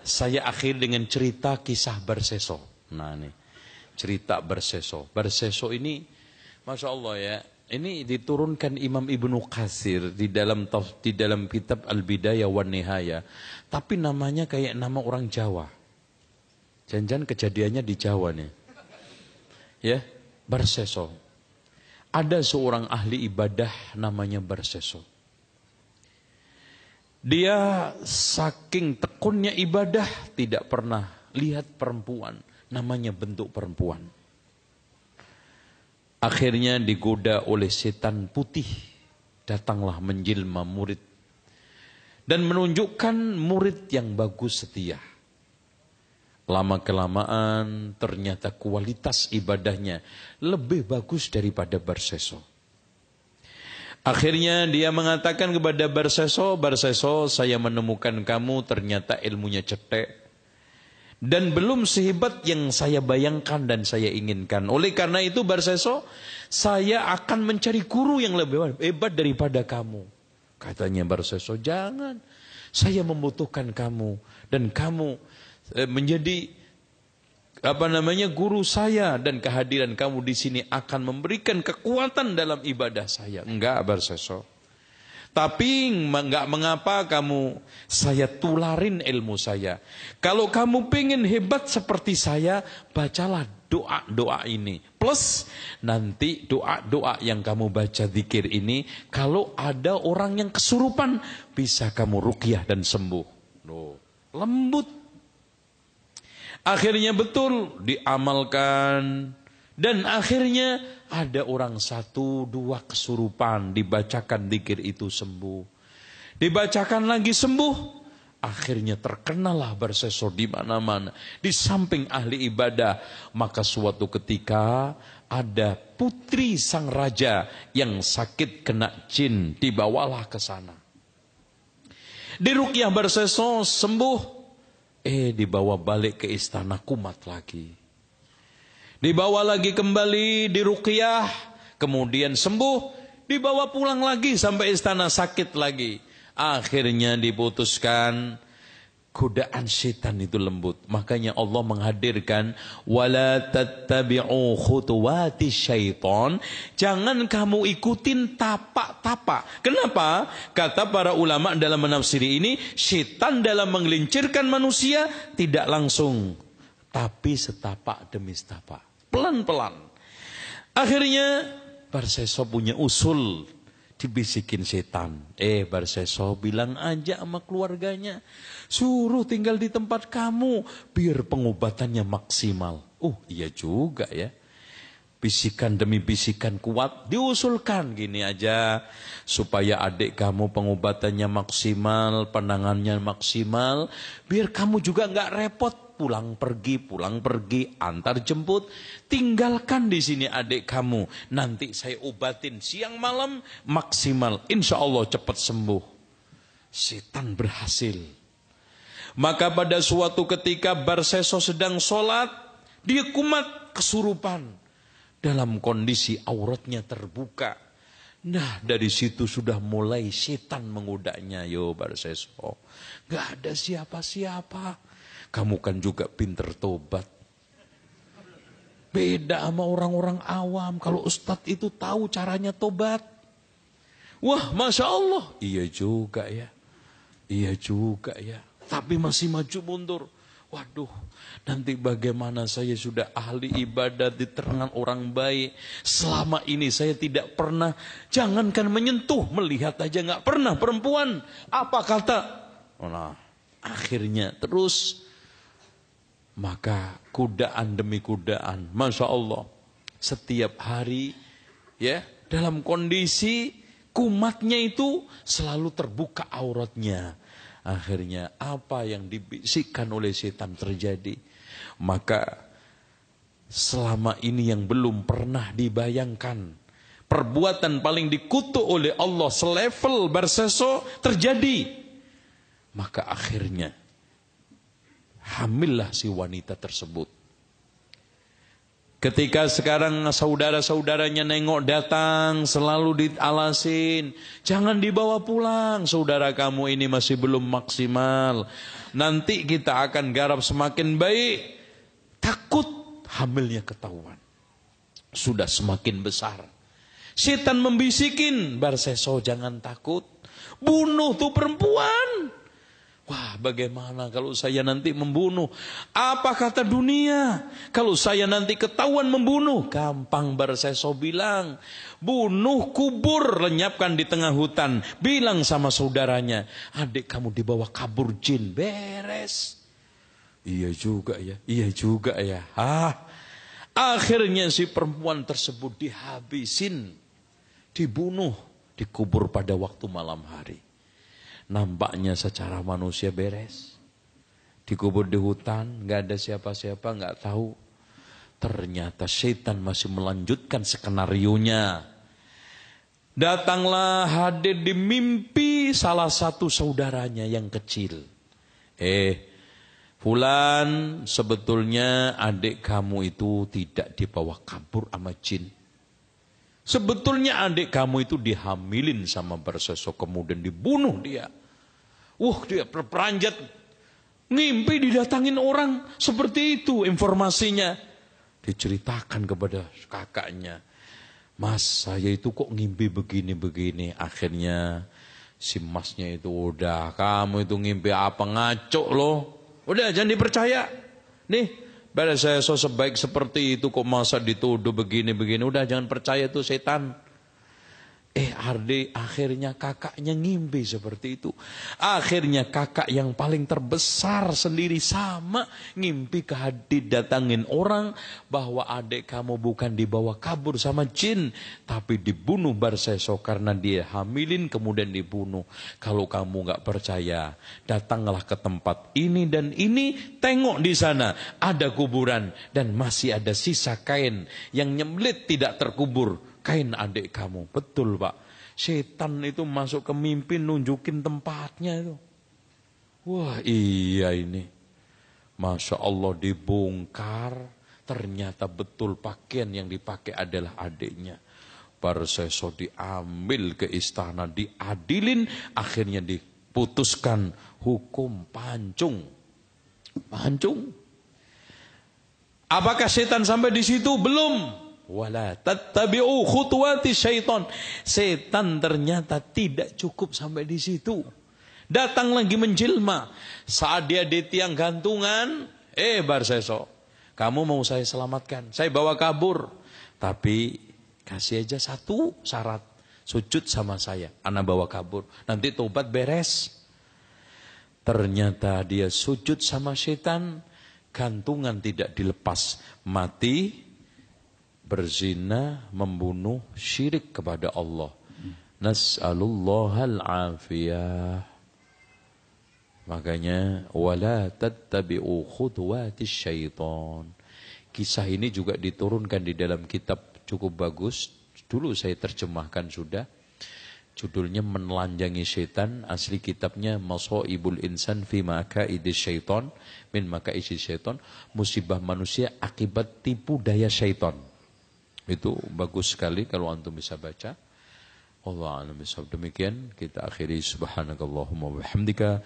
saya akhir dengan cerita kisah Barseso. Nah ini cerita Barseso. Barseso ini, Masya Allah ya, ini diturunkan Imam Ibnu Katsir di dalam kitab Al-Bidayah wan Nihayah. Tapi namanya kayak nama orang Jawa. Jangan-jangan kejadiannya di Jawa nih. Ya, Barseso. Ada seorang ahli ibadah namanya Barseso. Dia saking tekunnya ibadah tidak pernah lihat perempuan, namanya bentuk perempuan. Akhirnya digoda oleh setan putih, datanglah menjelma murid dan menunjukkan murid yang bagus setia. Lama-kelamaan ternyata kualitas ibadahnya lebih bagus daripada Barseso. Akhirnya dia mengatakan kepada Barseso, Barseso, saya menemukan kamu ternyata ilmunya cetek. Dan belum sehebat yang saya bayangkan dan saya inginkan. Oleh karena itu Barseso, saya akan mencari guru yang lebih hebat daripada kamu. Katanya Barseso, jangan. Saya membutuhkan kamu. Dan kamu menjadi guru saya, dan kehadiran kamu di sini akan memberikan kekuatan dalam ibadah saya. Enggak Barseso. Tapi enggak mengapa saya tularin ilmu saya. Kalau kamu pengen hebat seperti saya, bacalah doa-doa ini. Plus nanti doa-doa yang kamu baca zikir ini, kalau ada orang yang kesurupan, bisa kamu ruqyah dan sembuh. Loh, lembut. Akhirnya betul diamalkan. Dan akhirnya ada orang 1-2 kesurupan, dibacakan zikir itu sembuh. Dibacakan lagi sembuh. Akhirnya terkenalah Barseso di mana-mana. Di samping ahli ibadah. Maka suatu ketika ada putri sang raja yang sakit kena jin. Dibawalah ke sana. Diruqyah Barseso sembuh. Dibawa balik ke istana kumat lagi. Dibawa lagi kembali, diruqyah, kemudian sembuh, dibawa pulang lagi sampai istana sakit lagi. Akhirnya diputuskan, godaan setan itu lembut. Makanya Allah menghadirkan, wala tattabi'u khutuwati syaiton. Jangan kamu ikutin tapak-tapak. Kenapa? Kata para ulama dalam menafsiri ini, setan dalam menggelincirkan manusia tidak langsung, tapi setapak demi setapak. Pelan-pelan. Akhirnya Barseso punya usul. Dibisikin setan. Barseso bilang aja sama keluarganya. Suruh tinggal di tempat kamu. Biar pengobatannya maksimal. Iya juga ya. Bisikan demi bisikan kuat. Diusulkan gini aja. Supaya adik kamu pengobatannya maksimal. Penangannya maksimal. Biar kamu juga gak repot. Pulang pergi, antar jemput. Tinggalkan di sini adik kamu. Nanti saya obatin siang malam maksimal. Insya Allah cepat sembuh. Setan berhasil. Maka pada suatu ketika Barseso sedang sholat, dia kumat kesurupan. Dalam kondisi auratnya terbuka. Nah dari situ sudah mulai setan menggodanya. Yo Barseso, gak ada siapa-siapa. Kamu kan juga pinter tobat. Beda sama orang-orang awam. Kalau ustadz itu tahu caranya tobat. Wah, Masya Allah. Iya juga ya. Iya juga ya. Tapi masih maju mundur. Waduh, nanti bagaimana saya sudah ahli ibadah di tengah orang baik. Selama ini saya tidak pernah, jangankan menyentuh, melihat aja gak pernah perempuan. Apa kata? Nah, akhirnya terus. Maka kudaan demi kudaan, Masya Allah, setiap hari ya dalam kondisi kumatnya itu selalu terbuka auratnya. Akhirnya apa yang dibisikkan oleh setan terjadi. Maka selama ini yang belum pernah dibayangkan, perbuatan paling dikutuk oleh Allah selevel Barseso terjadi. Maka akhirnya hamillah si wanita tersebut. Ketika sekarang saudara-saudaranya nengok datang, selalu dialasin, jangan dibawa pulang, saudara kamu ini masih belum maksimal. Nanti kita akan garap semakin baik. Takut hamilnya ketahuan. Sudah semakin besar. Setan membisikin, Barseso jangan takut. Bunuh tuh perempuan. Wah, bagaimana kalau saya nanti membunuh? Apa kata dunia? Kalau saya nanti ketahuan membunuh? Gampang, Barseso bilang. Bunuh, kubur, lenyapkan di tengah hutan. Bilang sama saudaranya, adik kamu dibawa kabur jin, beres. Iya juga ya, iya juga ya. Akhirnya si perempuan tersebut dihabisin, dibunuh, dikubur pada waktu malam hari. Nampaknya secara manusia beres. Dikubur di hutan, gak ada siapa-siapa, gak tahu. Ternyata setan masih melanjutkan skenarionya. Datanglah hadir di mimpi salah satu saudaranya yang kecil. Fulan, sebetulnya adik kamu itu tidak dibawa kabur sama jin. Sebetulnya adik kamu itu dihamilin sama Barseso, kemudian dibunuh dia. Dia berperanjat, ngimpi didatangin orang, seperti itu informasinya. Diceritakan kepada kakaknya, Mas, saya itu kok ngimpi begini-begini. Akhirnya si masnya itu, udah kamu itu ngimpi apa, ngaco loh. Udah jangan dipercaya. Nih, Barseso sebaik seperti itu kok masa dituduh begini-begini. Udah jangan percaya tuh setan. Akhirnya kakaknya ngimpi seperti itu. Akhirnya kakak yang paling terbesar sendiri sama ngimpi didatangin orang bahwa adik kamu bukan dibawa kabur sama jin, tapi dibunuh Barseso karena dia hamilin kemudian dibunuh. Kalau kamu gak percaya, datanglah ke tempat ini dan ini, tengok di sana ada kuburan dan masih ada sisa kain yang nyembelit tidak terkubur. Kain adik kamu. Betul Pak. Setan itu masuk ke mimpi nunjukin tempatnya itu. Wah iya ini. Masya Allah dibongkar. Ternyata betul pakaian yang dipakai adalah adiknya. Barseso diambil ke istana, diadilin. Akhirnya diputuskan hukum pancung. Pancung. Apakah setan sampai di situ? Belum. Wala tattabi'u khutuwati syaitan. Setan ternyata tidak cukup sampai di situ. Datang lagi menjelma. Saat dia di tiang gantungan, Barseso, kamu mau saya selamatkan, saya bawa kabur. Tapi kasih aja satu syarat, sujud sama saya, ana bawa kabur. Nanti tobat beres. Ternyata dia sujud sama setan, gantungan tidak dilepas, mati. Berzina, membunuh, syirik kepada Allah. Nas'alullahal afiyah. Makanya wala tattabi'u khutuwatis syaitan. Kisah ini juga diturunkan di dalam kitab cukup bagus. Dulu saya terjemahkan sudah. Judulnya Menelanjangi Syaitan. Asli kitabnya Masaibul Insan fi Makaidis Syaitan, min Makaidis Syaitan. Musibah manusia akibat tipu daya syaitan. Itu bagus sekali kalau antum bisa baca. Allah a'lam bishawab. Demikian kita akhiri, subhanakallahumma wa bihamdika